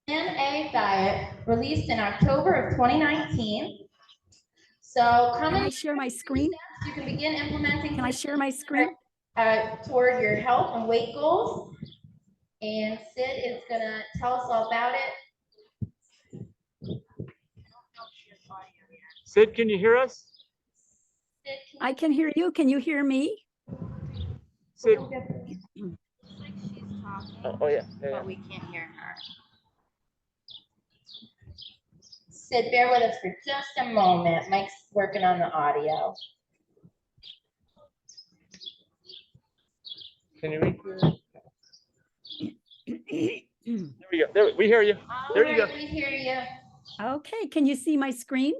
A diet released in October of 2019. So Can I share my screen? you can begin implementing. Can I share my screen? Toward your health and weight goals. And Sid is gonna tell us all about it. Sid, can you hear us? Sid, I can hear you. Can you hear me? Sid. Looks like she's talking, Oh yeah. but we can't hear her. Sid, bear with us for just a moment. Mike's working on the audio. Can you read? There we go. There, we hear you. There you go. We hear you. Okay. Can you see my screen?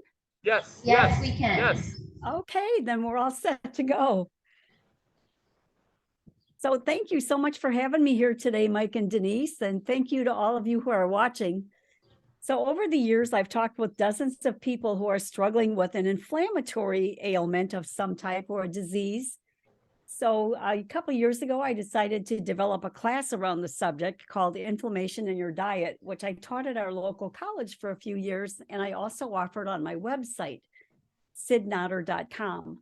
Yes. Yes, we can. Yes. Okay, then we're all set to go. So thank you so much for having me here today, Mike and Denise, and thank you to all of you who are watching. So over the years, I've talked with dozens of people who are struggling with an inflammatory ailment of some type or a disease. So a couple of years ago, I decided to develop a class around the subject called Inflammation in Your Diet, which I taught at our local college for a few years, and I also offered on my website, sidnotter.com.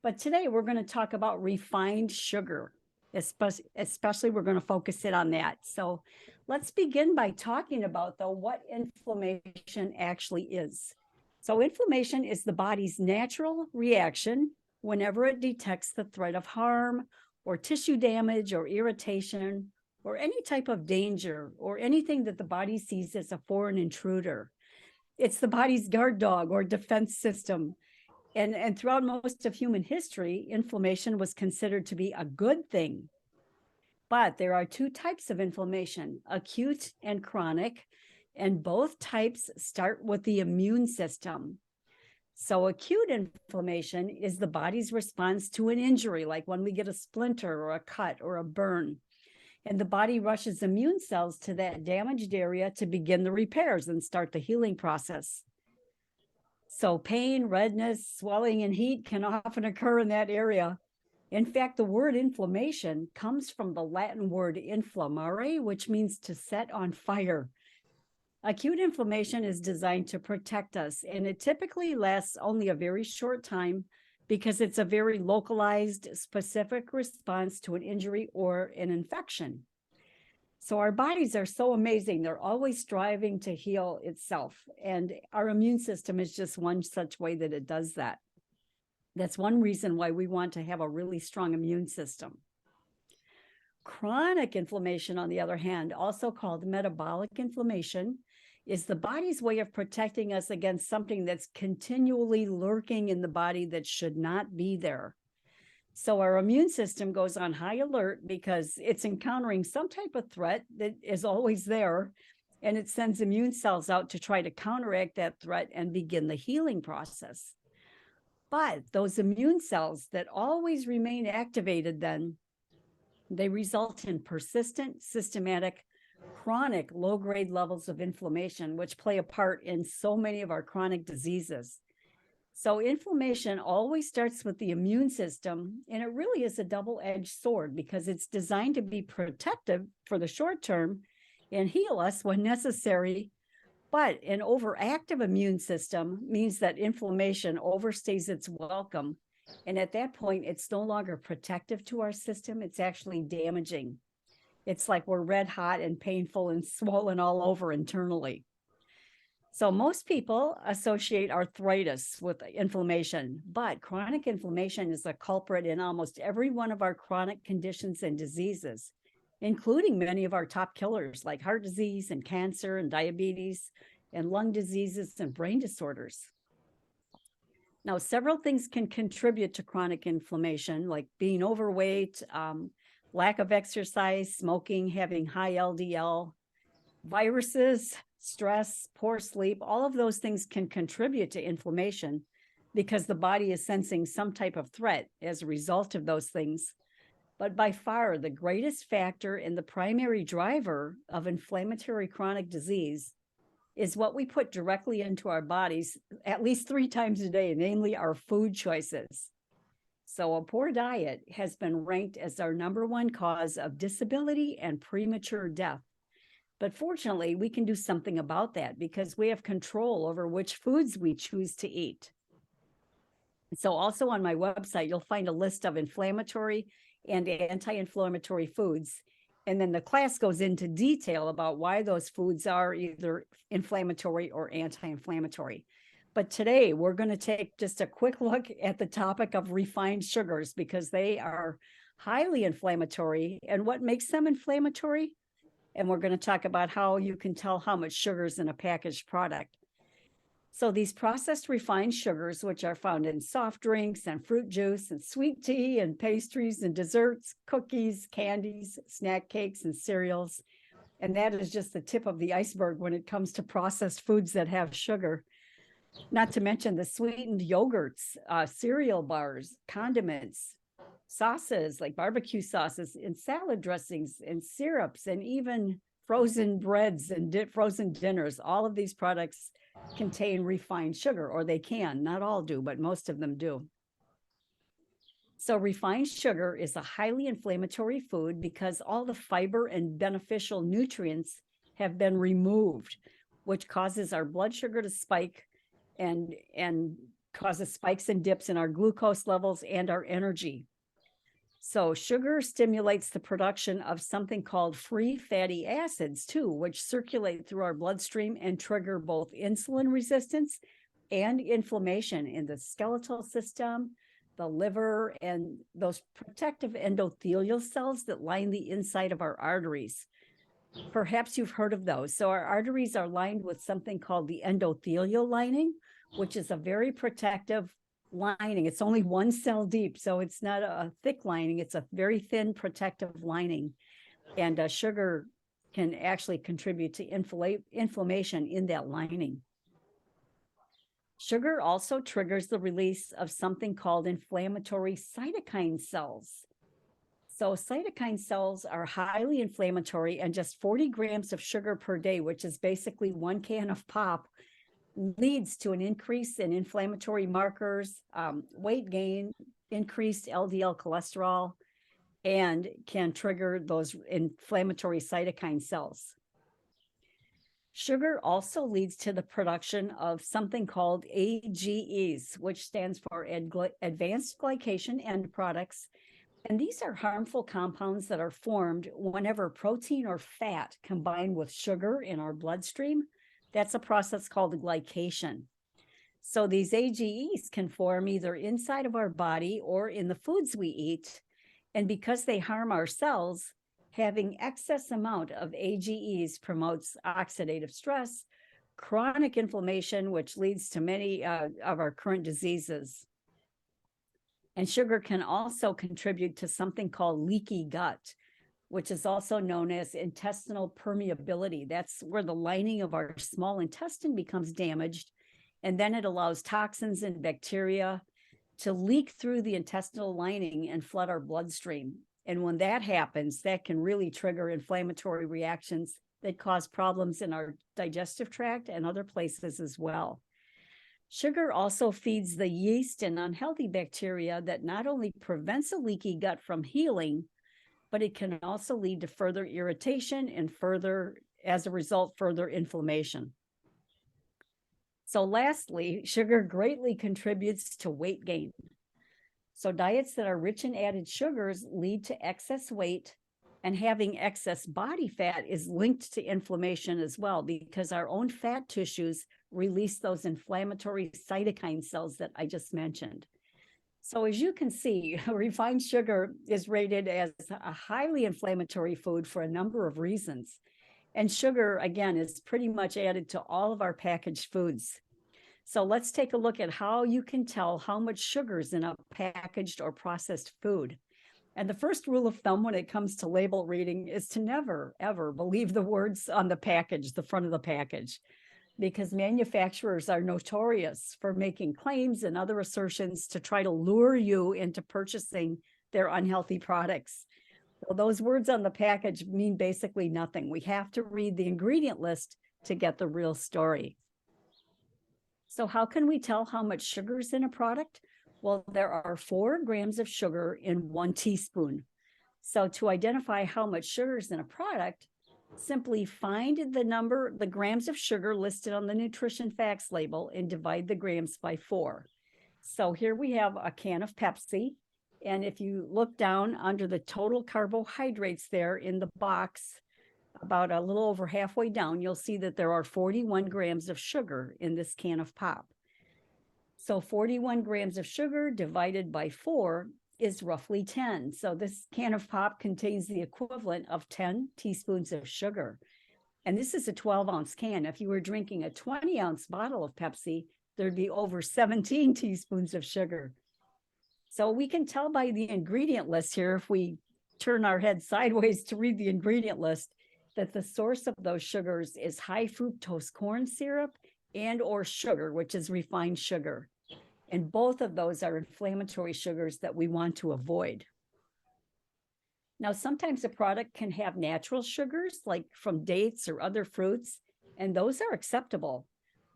But today we're going to talk about refined sugar, especially we're going to focus it on that. So let's begin by talking about, though, what inflammation actually is. So inflammation is the body's natural reaction whenever it detects the threat of harm or tissue damage or irritation or any type of danger or anything that the body sees as a foreign intruder. It's the body's guard dog or defense system. And throughout most of human history, inflammation was considered to be a good thing. But there are two types of inflammation, acute and chronic, and both types start with the immune system. So acute inflammation is the body's response to an injury, like when we get a splinter or a cut or a burn. And the body rushes immune cells to that damaged area to begin the repairs and start the healing process. So pain, redness, swelling, and heat can often occur in that area. In fact, the word inflammation comes from the Latin word inflammare, which means to set on fire. Acute inflammation is designed to protect us, and it typically lasts only a very short time because it's a very localized, specific response to an injury or an infection. So our bodies are so amazing. They're always striving to heal itself. And our immune system is just one such way that it does that. That's one reason why we want to have a really strong immune system. Chronic inflammation, on the other hand, also called metabolic inflammation, is the body's way of protecting us against something that's continually lurking in the body that should not be there. So our immune system goes on high alert because it's encountering some type of threat that is always there, and it sends immune cells out to try to counteract that threat and begin the healing process. But those immune cells that always remain activated then, they result in persistent, systematic, chronic low-grade levels of inflammation, which play a part in so many of our chronic diseases. So inflammation always starts with the immune system, and it really is a double-edged sword because it's designed to be protective for the short term and heal us when necessary. But an overactive immune system means that inflammation overstays its welcome. And at that point, it's no longer protective to our system. It's actually damaging. It's like we're red hot and painful and swollen all over internally. So most people associate arthritis with inflammation, but chronic inflammation is a culprit in almost every one of our chronic conditions and diseases, including many of our top killers like heart disease and cancer and diabetes and lung diseases and brain disorders. Now, several things can contribute to chronic inflammation, like being overweight, lack of exercise, smoking, having high LDL, viruses, stress, poor sleep. All of those things can contribute to inflammation because the body is sensing some type of threat as a result of those things. But by far, the greatest factor and the primary driver of inflammatory chronic disease is what we put directly into our bodies at least 3 times a day, namely our food choices. So a poor diet has been ranked as our #1 cause of disability and premature death. But fortunately, we can do something about that because we have control over which foods we choose to eat. So also on my website, you'll find a list of inflammatory and anti-inflammatory foods. And then the class goes into detail about why those foods are either inflammatory or anti-inflammatory. But today we're going to take just a quick look at the topic of refined sugars because they are highly inflammatory and what makes them inflammatory. And we're going to talk about how you can tell how much sugar is in a packaged product. So these processed refined sugars, which are found in soft drinks and fruit juice and sweet tea and pastries and desserts, cookies, candies, snack cakes, and cereals. And that is just the tip of the iceberg when it comes to processed foods that have sugar. Not to mention the sweetened yogurts, cereal bars, condiments, sauces like barbecue sauces and salad dressings and syrups and even frozen breads and frozen dinners. All of these products contain refined sugar, or they can, not all do, but most of them do. So refined sugar is a highly inflammatory food because all the fiber and beneficial nutrients have been removed, which causes our blood sugar to spike and causes spikes and dips in our glucose levels and our energy. So sugar stimulates the production of something called free fatty acids too, which circulate through our bloodstream and trigger both insulin resistance and inflammation in the skeletal system, the liver, and those protective endothelial cells that line the inside of our arteries. Perhaps you've heard of those. So our arteries are lined with something called the endothelial lining, which is a very protective lining. It's only one cell deep, so it's not a thick lining. It's a very thin protective lining. And sugar can actually contribute to inflammation in that lining. Sugar also triggers the release of something called inflammatory cytokine cells. So cytokine cells are highly inflammatory, and just 40 grams of sugar per day, which is basically 1 can of pop, leads to an increase in inflammatory markers, weight gain, increased LDL cholesterol, and can trigger those inflammatory cytokine cells. Sugar also leads to the production of something called AGEs, which stands for advanced glycation end products. And these are harmful compounds that are formed whenever protein or fat combine with sugar in our bloodstream. That's a process called glycation. So these AGEs can form either inside of our body or in the foods we eat. And because they harm our cells, having excess amount of AGEs promotes oxidative stress, chronic inflammation, which leads to many of our current diseases. And sugar can also contribute to something called leaky gut, which is also known as intestinal permeability. That's where the lining of our small intestine becomes damaged, and then it allows toxins and bacteria to leak through the intestinal lining and flood our bloodstream. And when that happens, that can really trigger inflammatory reactions that cause problems in our digestive tract and other places as well. Sugar also feeds the yeast and unhealthy bacteria that not only prevents a leaky gut from healing, but it can also lead to further irritation and as a result, further inflammation. So lastly, sugar greatly contributes to weight gain. So diets that are rich in added sugars lead to excess weight, and having excess body fat is linked to inflammation as well, because our own fat tissues release those inflammatory cytokine cells that I just mentioned. So as you can see, refined sugar is rated as a highly inflammatory food for a number of reasons. And sugar, again, is pretty much added to all of our packaged foods. So let's take a look at how you can tell how much sugar is in a packaged or processed food. And the first rule of thumb when it comes to label reading is to never, ever believe the words on the package, the front of the package, because manufacturers are notorious for making claims and other assertions to try to lure you into purchasing their unhealthy products. Well, those words on the package mean basically nothing. We have to read the ingredient list to get the real story. So how can we tell how much sugar is in a product? Well, there are 4 grams of sugar in 1 teaspoon. So to identify how much sugar is in a product, Simply find the grams of sugar listed on the nutrition facts label and divide the grams by 4. So here we have a can of Pepsi. And if you look down under the total carbohydrates there in the box, about a little over halfway down, you'll see that there are 41 grams of sugar in this can of pop. So 41 grams of sugar divided by 4 is roughly 10. So this can of pop contains the equivalent of 10 teaspoons of sugar. And this is a 12-ounce can. If you were drinking a 20-ounce bottle of Pepsi, there'd be over 17 teaspoons of sugar. So we can tell by the ingredient list here, if we turn our head sideways to read the ingredient list, that the source of those sugars is high fructose corn syrup and or sugar, which is refined sugar. And both of those are inflammatory sugars that we want to avoid. Now, sometimes a product can have natural sugars, like from dates or other fruits, and those are acceptable.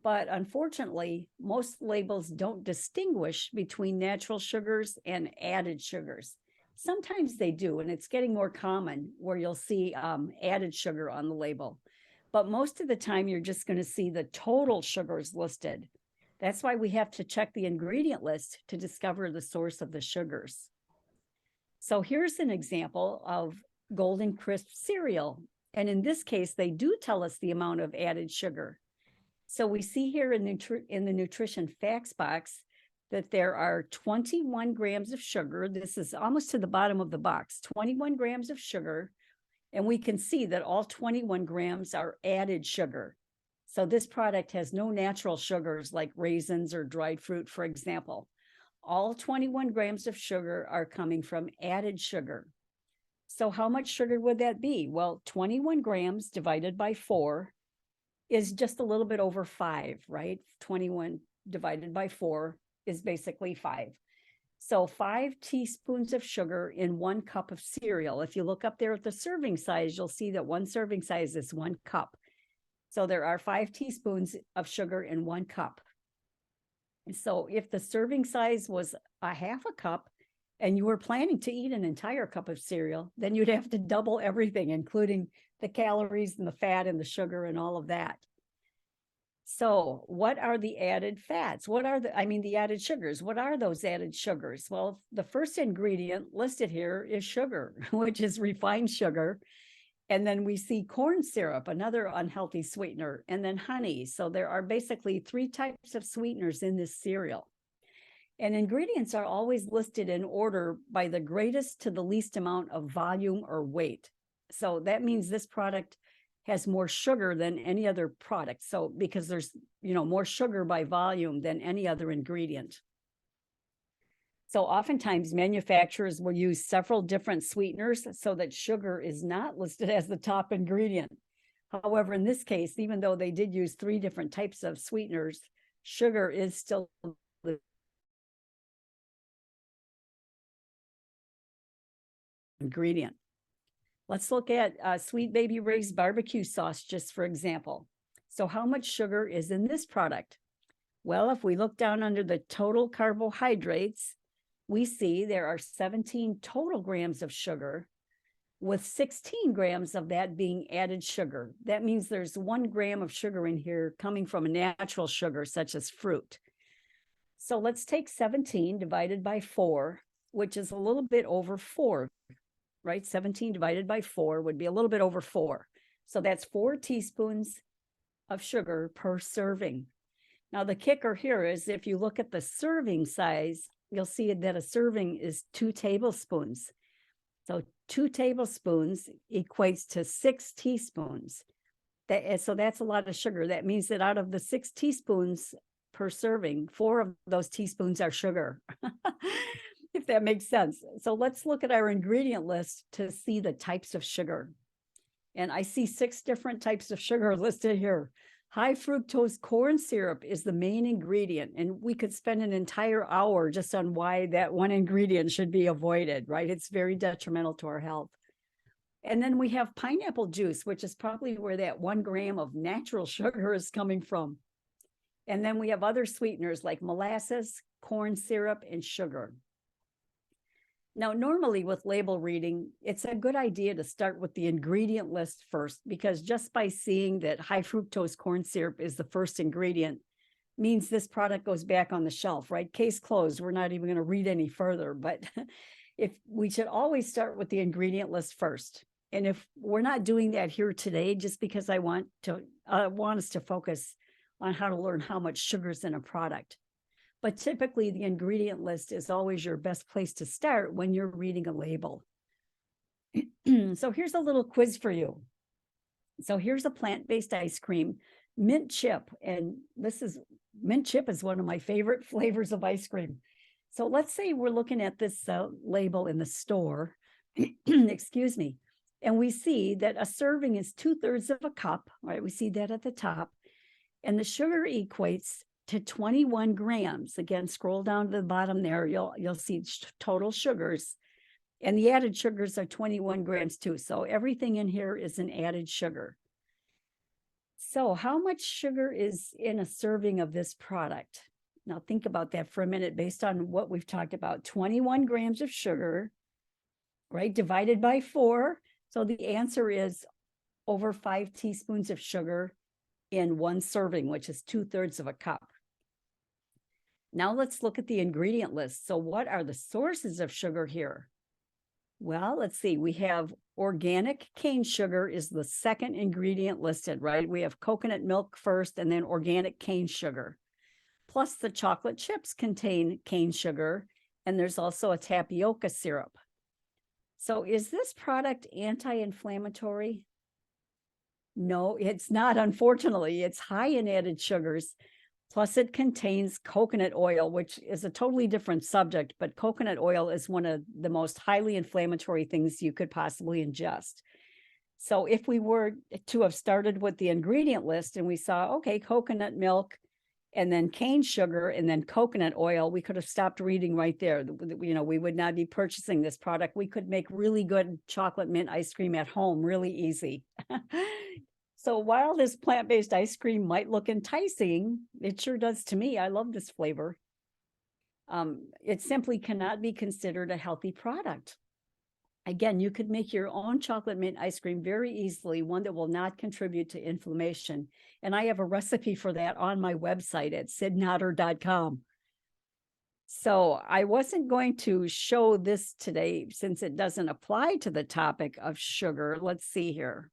But unfortunately, most labels don't distinguish between natural sugars and added sugars. Sometimes they do, and it's getting more common where you'll see added sugar on the label. But most of the time, you're just going to see the total sugars listed. That's why we have to check the ingredient list to discover the source of the sugars. So here's an example of Golden Crisp cereal. And in this case, they do tell us the amount of added sugar. So we see here in the nutrition facts box that there are 21 grams of sugar. This is almost to the bottom of the box, 21 grams of sugar. And we can see that all 21 grams are added sugar. So this product has no natural sugars like raisins or dried fruit, for example. All 21 grams of sugar are coming from added sugar. So how much sugar would that be? Well, 21 grams divided by 4 is just a little bit over 5, right? 21 divided by 4 is basically 5. So 5 teaspoons of sugar in 1 cup of cereal. If you look up there at the serving size, you'll see that 1 serving size is 1 cup. So there are 5 teaspoons of sugar in 1 cup. So if the serving size was a half a cup and you were planning to eat an entire cup of cereal, then you'd have to double everything, including the calories and the fat and the sugar and all of that. So what are the added fats? The added sugars? What are those added sugars? Well, the first ingredient listed here is sugar, which is refined sugar. And then we see corn syrup, another unhealthy sweetener, and then honey. So there are basically 3 types of sweeteners in this cereal. And ingredients are always listed in order by the greatest to the least amount of volume or weight. So that means this product has more sugar than any other product. So because there's, more sugar by volume than any other ingredient. So oftentimes manufacturers will use several different sweeteners so that sugar is not listed as the top ingredient. However, in this case, even though they did use 3 different types of sweeteners, sugar is still the ingredient. Let's look at Sweet Baby Ray's barbecue sauce, just for example. So how much sugar is in this product? Well, if we look down under the total carbohydrates, we see there are 17 total grams of sugar, with 16 grams of that being added sugar. That means there's 1 gram of sugar in here coming from a natural sugar, such as fruit. So let's take 17 divided by 4, which is a little bit over 4, right? 17 divided by 4 would be a little bit over 4. So that's 4 teaspoons of sugar per serving. Now, the kicker here is if you look at the serving size, you'll see that a serving is 2 tablespoons. So 2 tablespoons equates to 6 teaspoons. So that's a lot of sugar. That means that out of the 6 teaspoons per serving, 4 of those teaspoons are sugar, if that makes sense. So let's look at our ingredient list to see the types of sugar. And I see 6 different types of sugar listed here. High fructose corn syrup is the main ingredient, and we could spend an entire hour just on why that one ingredient should be avoided, right? It's very detrimental to our health. And then we have pineapple juice, which is probably where that 1 gram of natural sugar is coming from. And then we have other sweeteners like molasses, corn syrup, and sugar. Now, normally with label reading, it's a good idea to start with the ingredient list first, because just by seeing that high fructose corn syrup is the first ingredient means this product goes back on the shelf, right? Case closed. We're not even going to read any further, but if we should always start with the ingredient list first. And if we're not doing that here today, just because I want us to focus on how to learn how much sugar is in a product. But typically the ingredient list is always your best place to start when you're reading a label. So here's a little quiz for you. So here's a plant-based ice cream, mint chip. And mint chip is one of my favorite flavors of ice cream. So let's say we're looking at this label in the store, excuse me, and we see that a serving is 2/3 of a cup, right? We see that at the top. And the sugar equates to 21 grams. Again, scroll down to the bottom there, you'll see total sugars. And the added sugars are 21 grams too. So everything in here is an added sugar. So how much sugar is in a serving of this product? Now think about that for a minute based on what we've talked about. 21 grams of sugar, right, divided by 4. So the answer is over 5 teaspoons of sugar in one serving, which is 2/3 of a cup. Now let's look at the ingredient list. So what are the sources of sugar here? Well, let's see. We have organic cane sugar is the second ingredient listed, right? We have coconut milk first and then organic cane sugar. Plus the chocolate chips contain cane sugar, and there's also a tapioca syrup. So is this product anti-inflammatory? No, it's not, unfortunately. It's high in added sugars. Plus it contains coconut oil, which is a totally different subject, but coconut oil is one of the most highly inflammatory things you could possibly ingest. So if we were to have started with the ingredient list and we saw, okay, coconut milk and then cane sugar and then coconut oil, we could have stopped reading right there. You know, we would not be purchasing this product. We could make really good chocolate mint ice cream at home really easy. So while this plant-based ice cream might look enticing, it sure does to me. I love this flavor. It simply cannot be considered a healthy product. Again, you could make your own chocolate mint ice cream very easily, one that will not contribute to inflammation. And I have a recipe for that on my website at sidnotter.com. So I wasn't going to show this today since it doesn't apply to the topic of sugar. Let's see here.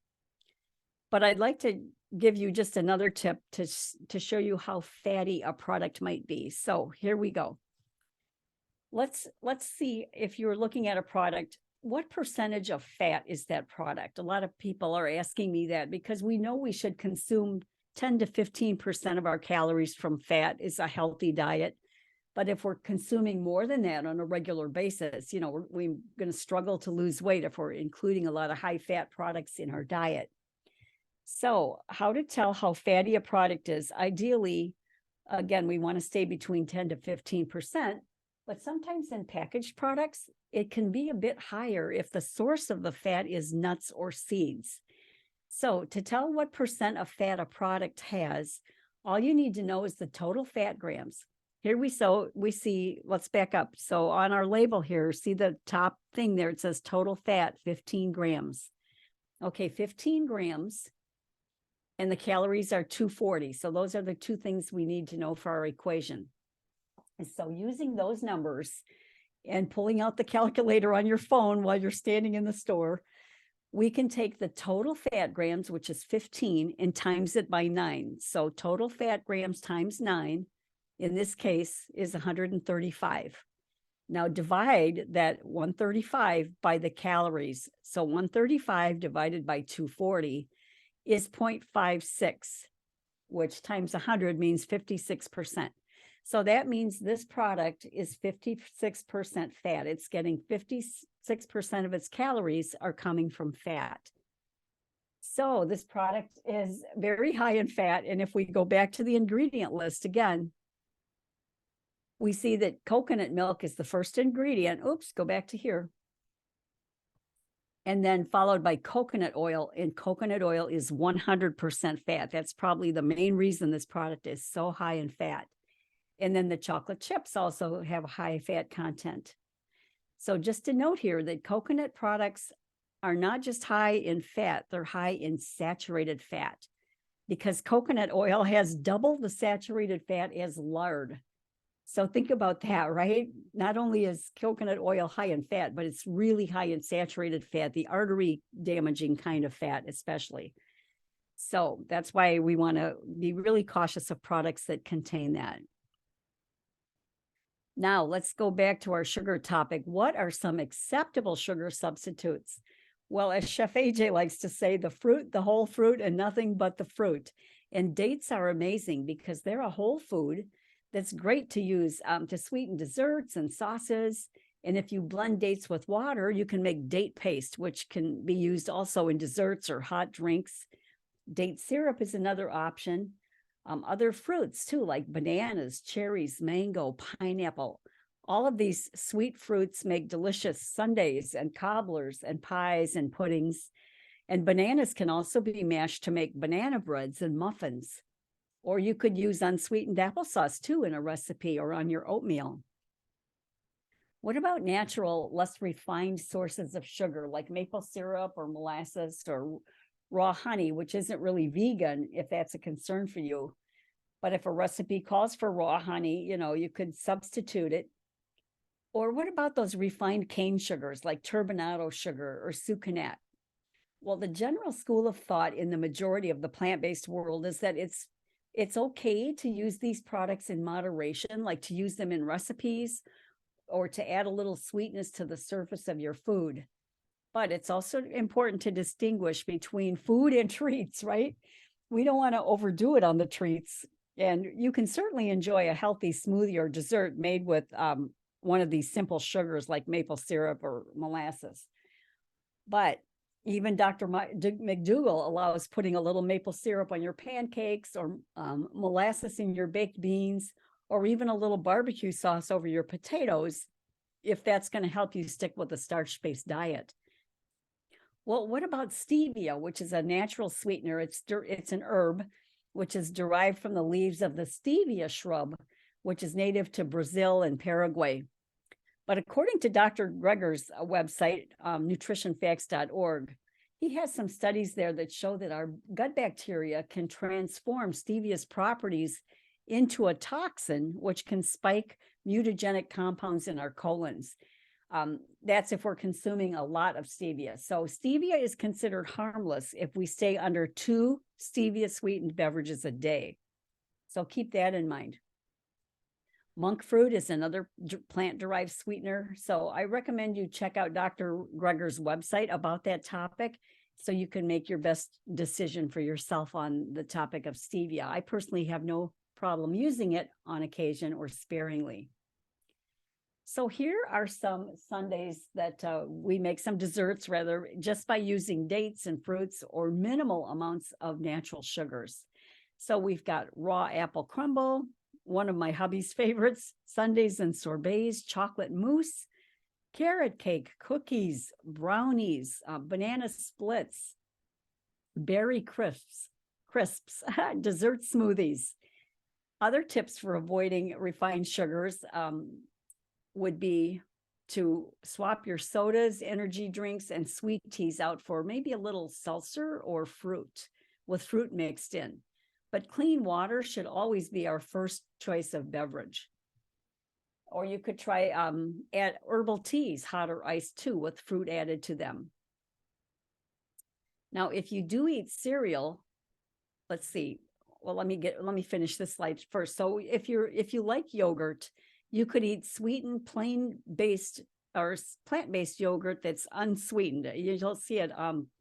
But I'd like to give you just another tip to show you how fatty a product might be. So here we go. Let's see, if you're looking at a product, what percentage of fat is that product? A lot of people are asking me that because we know we should consume 10 to 15% of our calories from fat is a healthy diet. But if we're consuming more than that on a regular basis, you know, we're going to struggle to lose weight if we're including a lot of high fat products in our diet. So how to tell how fatty a product is? Ideally, again, we want to stay between 10 to 15%, but sometimes in packaged products, it can be a bit higher if the source of the fat is nuts or seeds. So to tell what percent of fat a product has, all you need to know is the total fat grams. Here we see, let's back up. So on our label here, see the top thing there, it says total fat, 15 grams. Okay, 15 grams. And the calories are 240. So those are the two things we need to know for our equation. And so using those numbers and pulling out the calculator on your phone while you're standing in the store, we can take the total fat grams, which is 15, and times it by 9. So total fat grams times 9, in this case, is 135. Now divide that 135 by the calories. So 135 divided by 240 is 0.56, which times 100 means 56%. So that means this product is 56% fat. It's getting 56% of its calories are coming from fat. So this product is very high in fat. And if we go back to the ingredient list again, we see that coconut milk is the first ingredient. Oops, go back to here. And then followed by coconut oil, and coconut oil is 100% fat. That's probably the main reason this product is so high in fat. And then the chocolate chips also have high fat content. So just to note here that coconut products are not just high in fat, they're high in saturated fat, because coconut oil has double the saturated fat as lard. So think about that, right? Not only is coconut oil high in fat, but it's really high in saturated fat, the artery damaging kind of fat, especially. So that's why we want to be really cautious of products that contain that. Now let's go back to our sugar topic. What are some acceptable sugar substitutes? Well, as Chef AJ likes to say, the fruit, the whole fruit, and nothing but the fruit. And dates are amazing because they're a whole food that's great to use to sweeten desserts and sauces. And if you blend dates with water, you can make date paste, which can be used also in desserts or hot drinks. Date syrup is another option. Other fruits too, like bananas, cherries, mango, pineapple. All of these sweet fruits make delicious sundaes and cobblers and pies and puddings. And bananas can also be mashed to make banana breads and muffins. Or you could use unsweetened applesauce too in a recipe or on your oatmeal. What about natural, less refined sources of sugar like maple syrup or molasses or raw honey, which isn't really vegan if that's a concern for you. But if a recipe calls for raw honey, you could substitute it. Or what about those refined cane sugars like turbinado sugar or sucanat? Well, the general school of thought in the majority of the plant-based world is that it's okay to use these products in moderation, like to use them in recipes or to add a little sweetness to the surface of your food. But it's also important to distinguish between food and treats, right? We don't want to overdo it on the treats. And you can certainly enjoy a healthy smoothie or dessert made with one of these simple sugars like maple syrup or molasses. But even Dr. McDougall allows putting a little maple syrup on your pancakes or molasses in your baked beans, or even a little barbecue sauce over your potatoes, if that's going to help you stick with a starch-based diet. Well, what about stevia, which is a natural sweetener? It's an herb, which is derived from the leaves of the stevia shrub, which is native to Brazil and Paraguay. But according to Dr. Greger's website, nutritionfacts.org, he has some studies there that show that our gut bacteria can transform stevia's properties into a toxin, which can spike mutagenic compounds in our colons. That's if we're consuming a lot of stevia. So stevia is considered harmless if we stay under 2 stevia sweetened beverages a day. So keep that in mind. Monk fruit is another plant-derived sweetener. So I recommend you check out Dr. Greger's website about that topic so you can make your best decision for yourself on the topic of stevia. I personally have no problem using it on occasion or sparingly. So here are some sundaes that we make, some desserts rather, just by using dates and fruits or minimal amounts of natural sugars. So we've got raw apple crumble, one of my hubby's favorites, sundaes and sorbets, chocolate mousse, carrot cake, cookies, brownies, banana splits, berry crisps, dessert smoothies. Other tips for avoiding refined sugars would be to swap your sodas, energy drinks, and sweet teas out for maybe a little seltzer or fruit with fruit mixed in. But clean water should always be our first choice of beverage. Or you could try add herbal teas, hot or iced too, with fruit added to them. Now, if you do eat cereal, let's see. Well, let me finish this slide first. So if you like yogurt, you could eat sweetened, plain-based or plant-based yogurt that's unsweetened. You'll see it.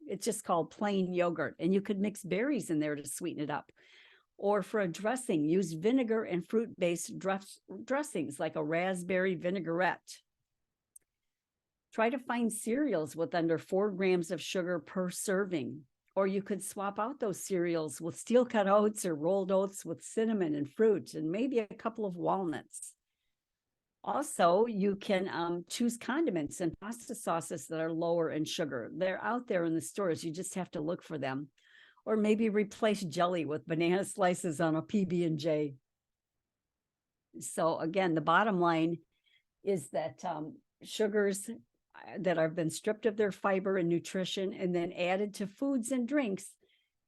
It's just called plain yogurt, and you could mix berries in there to sweeten it up. Or for a dressing, use vinegar and fruit-based dressings like a raspberry vinaigrette. Try to find cereals with under 4 grams of sugar per serving. Or you could swap out those cereals with steel-cut oats or rolled oats with cinnamon and fruit and maybe a couple of walnuts. Also, you can choose condiments and pasta sauces that are lower in sugar. They're out there in the stores. You just have to look for them. Or maybe replace jelly with banana slices on a PB&J. So again, the bottom line is that sugars that have been stripped of their fiber and nutrition and then added to foods and drinks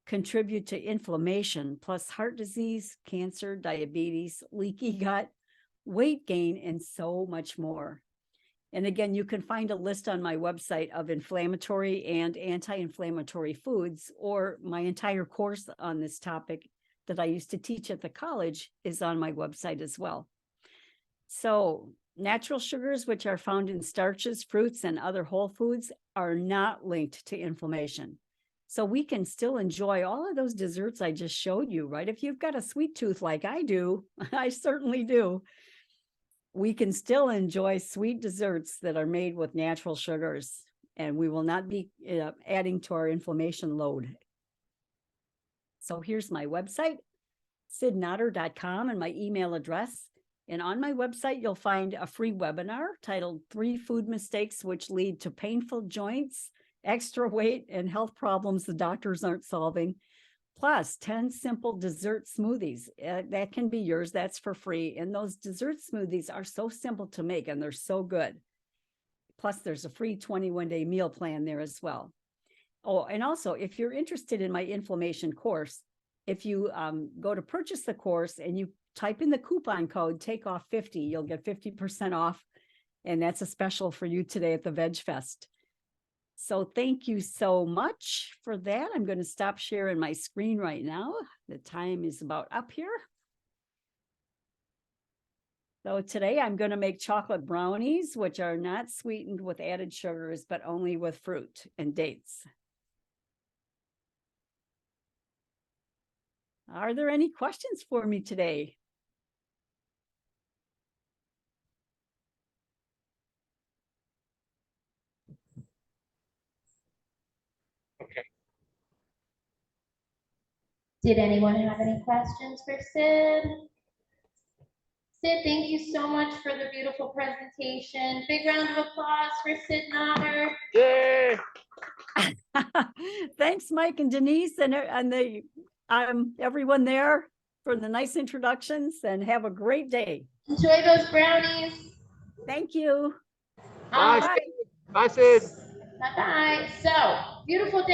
contribute to inflammation, plus heart disease, cancer, diabetes, leaky gut, weight gain, and so much more. And again, you can find a list on my website of inflammatory and anti-inflammatory foods, or my entire course on this topic that I used to teach at the college is on my website as well. So natural sugars, which are found in starches, fruits, and other whole foods, are not linked to inflammation. So we can still enjoy all of those desserts I just showed you, right? If you've got a sweet tooth like I do, I certainly do, we can still enjoy sweet desserts that are made with natural sugars, and we will not be adding to our inflammation load. So here's my website, sidnotter.com, and my email address. And on my website, you'll find a free webinar titled 3 Food Mistakes Which Lead to Painful Joints, Extra Weight, and Health Problems the Doctors Aren't Solving, plus 10 simple dessert smoothies. That can be yours. That's for free. And those dessert smoothies are so simple to make, and they're so good. Plus, there's a free 21-day meal plan there as well. Oh, and also, if you're interested in my inflammation course, if you go to purchase the course and you type in the coupon code, take off 50, you'll get 50% off. And that's a special for you today at the Veg Fest. So thank you so much for that. I'm going to stop sharing my screen right now. The time is about up here. So today I'm going to make chocolate brownies, which are not sweetened with added sugars, but only with fruit and dates. Are there any questions for me today? Okay. Did anyone have any questions for Sid? Sid, thank you so much for the beautiful presentation. Big round of applause for Sid Notter. Yay! Thanks, Mike and Denise, and everyone there for the nice introductions, and have a great day. Enjoy those brownies. Thank you. Bye. Bye. Bye, Sid. Bye-bye. So, beautiful day.